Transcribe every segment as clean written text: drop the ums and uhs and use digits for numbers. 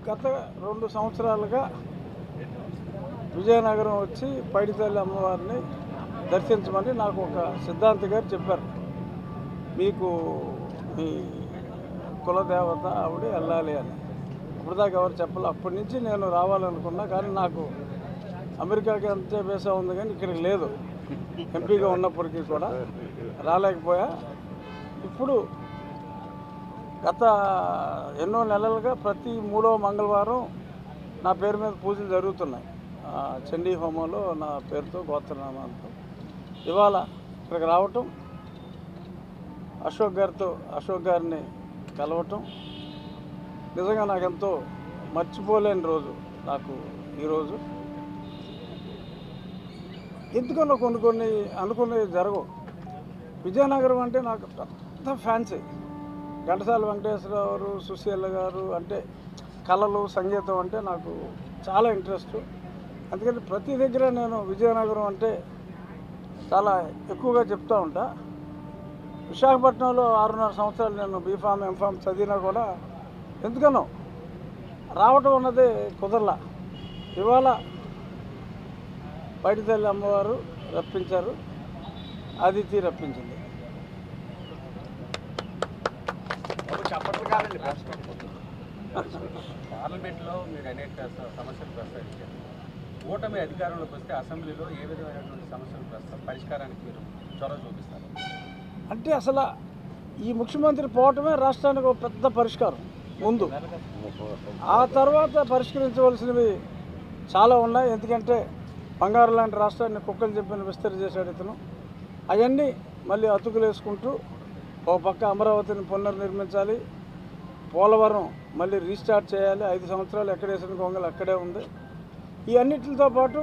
గత 2 సంవత్సరాలుగా విజయనగరం వచ్చి పైడితల్లి అమ్మవారిని దర్శించమని నాకు ఒక సిద్ధాంతి గారు చెప్పారు. మీకు మీ కులదేవత ఆవిడ వెళ్ళాలి అని. ఇప్పటిదాకా ఎవరు చెప్పాలి. అప్పటి నుంచి నేను రావాలనుకున్నా, కానీ నాకు అమెరికాకి అంతే వీసా ఉంది, కానీ ఇక్కడికి లేదు. ఎంపీగా ఉన్నప్పటికీ కూడా రాలేకపోయా. ఇప్పుడు గత ఎన్నో నెలలుగా ప్రతి 3వ మంగళవారం నా పేరు మీద పూజలు జరుగుతున్నాయి. చండీ హోమంలో నా పేరుతో గోత్రనామాలతో ఇవాళ ఇక్కడికి రావటం, అశోక్ గారిని కలవటం నిజంగా నాకు ఎంతో మర్చిపోలేని రోజు. నాకు ఈరోజు ఎందుకన్నా కొన్ని అనుకునేవి జరగవు. విజయనగరం అంటే నాకు పెద్ద ఫ్యాన్సీ. ఘంటసాల వెంకటేశ్వరరావు గారు, సుశీల గారు అంటే కళలు, సంగీతం అంటే నాకు చాలా ఇంట్రెస్ట్. అందుకని ప్రతి దగ్గర నేను విజయనగరం అంటే చాలా ఎక్కువగా చెప్తూ ఉంటా. విశాఖపట్నంలో 6.5 సంవత్సరాలు నేను బీఫామ్ ఎంఫామ్ చదివినా కూడా ఎందుకనో రావటం అన్నది కుదరలా. ఇవాళ పైడితల్లి అమ్మవారు రప్పించారు, అదితి రప్పించింది. పార్లమెంట్లో మీరు అనేక సమస్యలు ప్రస్తావించారు. కూటమి అధికారంలోకి వస్తే అసెంబ్లీలో ఏ విధమైనటువంటి సమస్యలు పరిష్కారానికి మీరు చొరవ చూపిస్తారు? అంటే అసలు ఈ ముఖ్యమంత్రి పోవటమే రాష్ట్రానికి ఒక పెద్ద పరిష్కారం ముందు. ఆ తర్వాత పరిష్కరించవలసినవి చాలా ఉన్నాయి. ఎందుకంటే బంగారు లాంటి రాష్ట్రాన్ని కుక్కలు చెప్పిన విస్తరి చేశాడు ఇతను. అవన్నీ మళ్ళీ అతుకులు వేసుకుంటూ ఒక పక్క అమరావతిని పునర్నిర్మించాలి, పోలవరం మళ్ళీ రీస్టార్ట్ చేయాలి. 5 సంవత్సరాలు ఎక్కడ వేసిన గొంగలు అక్కడే ఉంది. ఈ అన్నిటితో పాటు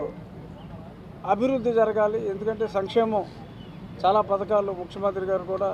అభివృద్ధి జరగాలి. ఎందుకంటే సంక్షేమం చాలా పథకాలు ముఖ్యమంత్రి గారు కూడా